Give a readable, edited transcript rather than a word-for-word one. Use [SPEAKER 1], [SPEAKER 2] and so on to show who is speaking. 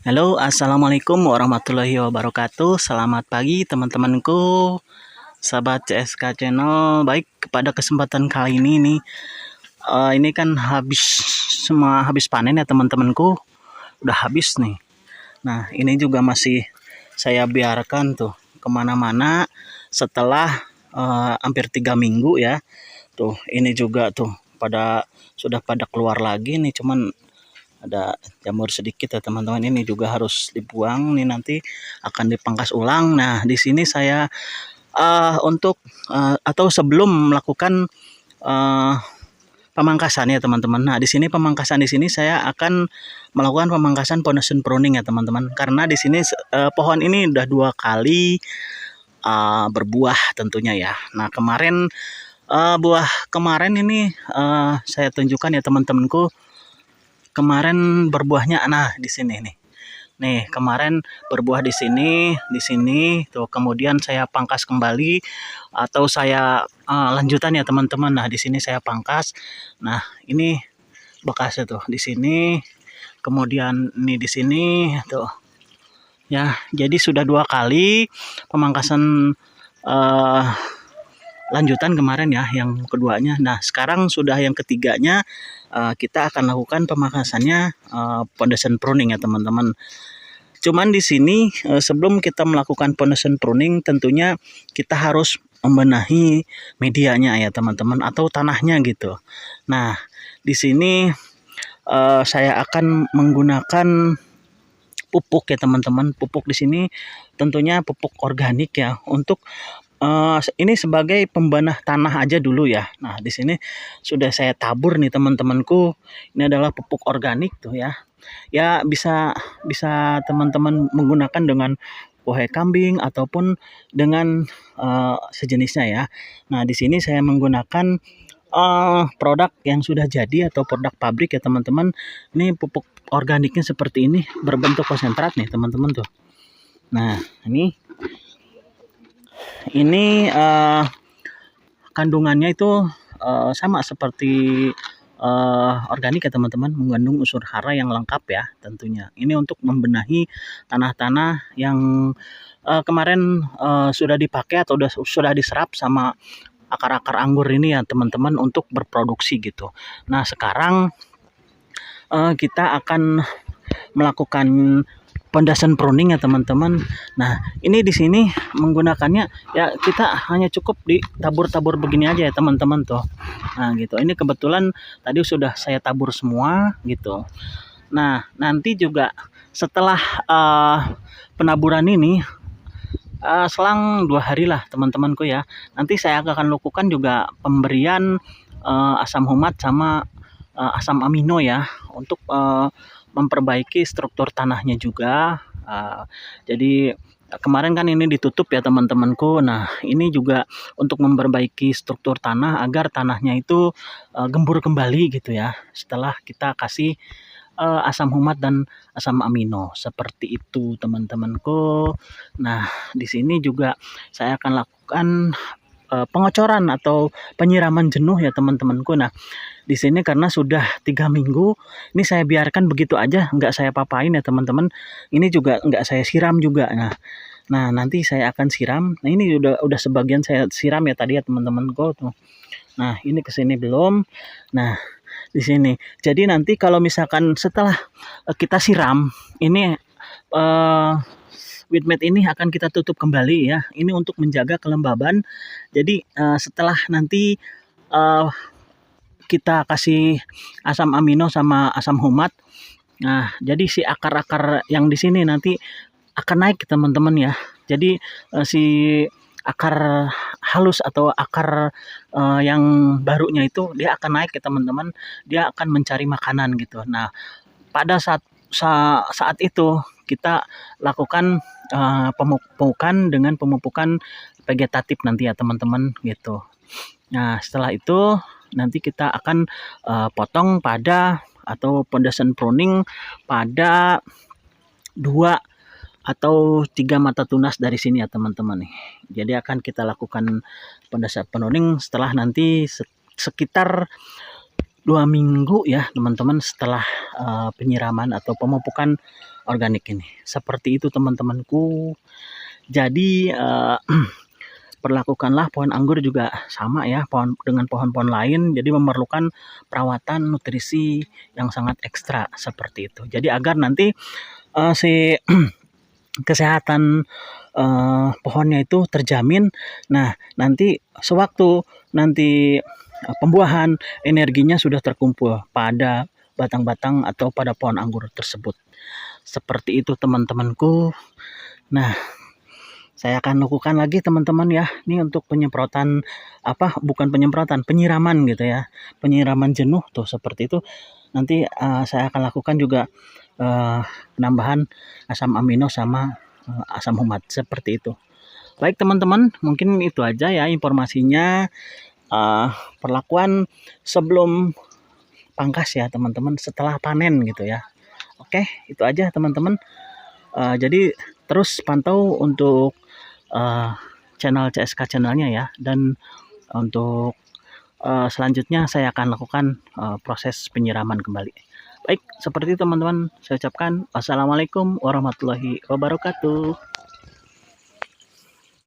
[SPEAKER 1] Halo, assalamualaikum warahmatullahi wabarakatuh. Selamat pagi teman-temanku, sahabat CSK Channel. Baik, pada kesempatan kali ini nih, ini kan habis panen ya teman-temanku. Udah habis nih. Nah, ini juga masih saya biarkan tuh kemana-mana setelah hampir 3 minggu ya. Tuh, ini juga tuh sudah pada keluar lagi nih, cuman ada jamur sedikit ya teman-teman. Ini juga harus dibuang nih, nanti akan dipangkas ulang. Nah, di sini saya atau sebelum melakukan uh, pemangkasan ya teman-teman. Nah, di sini pemangkasan, di sini saya akan melakukan pemangkasan foundation pruning ya teman-teman, karena di sini pohon ini udah 2 kali berbuah tentunya ya. Nah, kemarin buah kemarin ini saya tunjukkan ya teman-temanku. Kemarin berbuahnya, nah di sini nih. Nih, kemarin berbuah di sini tuh. Kemudian saya pangkas kembali atau saya lanjutan ya teman-teman. Nah, di sini saya pangkas. Nah, ini bekasnya tuh di sini. Kemudian ini di sini tuh. Ya, jadi sudah 2 kali pemangkasan eh, lanjutan kemarin ya, yang keduanya. Nah, sekarang sudah yang ketiganya, kita akan lakukan pemangkasannya foundation pruning ya teman-teman. Cuman di sini sebelum kita melakukan foundation pruning, tentunya kita harus membenahi medianya ya teman-teman, atau tanahnya gitu. Nah, di sini saya akan menggunakan pupuk ya teman-teman. Pupuk di sini tentunya pupuk organik ya, untuk ini sebagai pembenah tanah aja dulu ya. Nah, di sini sudah saya tabur nih teman-temanku. Ini adalah pupuk organik tuh ya. Ya, bisa bisa teman-teman menggunakan dengan kuhe kambing ataupun dengan sejenisnya ya. Nah, di sini saya menggunakan produk yang sudah jadi atau produk pabrik ya teman-teman. Ini pupuk organiknya seperti ini, berbentuk konsentrat nih teman-teman tuh. Nah, ini kandungannya itu sama seperti organik ya teman-teman, mengandung unsur hara yang lengkap ya tentunya. Ini untuk membenahi tanah-tanah yang kemarin sudah dipakai atau sudah diserap sama akar-akar anggur ini ya teman-teman, untuk berproduksi gitu. Nah, sekarang kita akan melakukan pendasan pruning ya teman-teman. Nah, ini di sini menggunakannya ya, kita hanya cukup ditabur-tabur begini aja ya teman-teman tuh. Nah, gitu. Ini kebetulan tadi sudah saya tabur semua gitu. Nah, nanti juga setelah penaburan ini selang 2 hari lah teman-temanku ya. Nanti saya akan lakukan juga pemberian asam humat sama asam amino ya, untuk memperbaiki struktur tanahnya juga. Jadi kemarin kan ini ditutup ya teman-temanku. Nah, ini juga untuk memperbaiki struktur tanah agar tanahnya itu gembur kembali gitu ya, setelah kita kasih asam humat dan asam amino, seperti itu teman-temanku. Nah, di sini juga saya akan lakukan pengocoran atau penyiraman jenuh ya teman-temanku. Nah, di sini karena sudah 3 minggu, ini saya biarkan begitu aja, nggak saya papain ya teman-teman. Ini juga nggak saya siram juga. Nah, nanti saya akan siram. Nah, ini udah sebagian saya siram ya tadi ya teman-temanku tuh. Nah, ini kesini belum. Nah, di sini. Jadi nanti kalau misalkan setelah kita siram, ini weed mat ini akan kita tutup kembali ya. Ini untuk menjaga kelembaban. Jadi setelah nanti kita kasih asam amino sama asam humat, nah jadi si akar-akar yang di sini nanti akan naik teman-teman ya. Jadi si akar halus atau akar yang barunya itu dia akan naik ya teman-teman. Dia akan mencari makanan gitu. Nah, pada saat itu kita lakukan pemupukan dengan pemupukan vegetatif nanti ya teman-teman gitu. Nah, setelah itu nanti kita akan potong pada atau foundation pruning pada 2 atau 3 mata tunas dari sini ya teman-teman nih. Jadi akan kita lakukan pendasan pruning setelah nanti sekitar 2 minggu ya teman-teman setelah penyiraman atau pemupukan organik ini. Seperti itu teman-temanku. Jadi perlakukanlah pohon anggur juga sama ya, pohon dengan pohon-pohon lain, jadi memerlukan perawatan nutrisi yang sangat ekstra seperti itu. Jadi agar nanti si kesehatan pohonnya itu terjamin. Nah, nanti sewaktu nanti pembuahan, energinya sudah terkumpul pada batang-batang atau pada pohon anggur tersebut. Seperti itu teman-temanku. Nah, saya akan lakukan lagi teman-teman ya. Ini untuk penyemprotan bukan penyemprotan, penyiraman gitu ya. Penyiraman jenuh tuh seperti itu. Nanti saya akan lakukan juga penambahan asam amino sama asam humat seperti itu. Baik teman-teman, mungkin itu aja ya informasinya. Perlakuan sebelum pangkas ya teman-teman, setelah panen gitu ya. Oke, itu aja teman-teman. Jadi terus pantau untuk channel CSK channelnya ya, dan untuk selanjutnya saya akan lakukan proses penyiraman kembali. Baik, seperti itu teman-teman, saya ucapkan wassalamualaikum warahmatullahi wabarakatuh.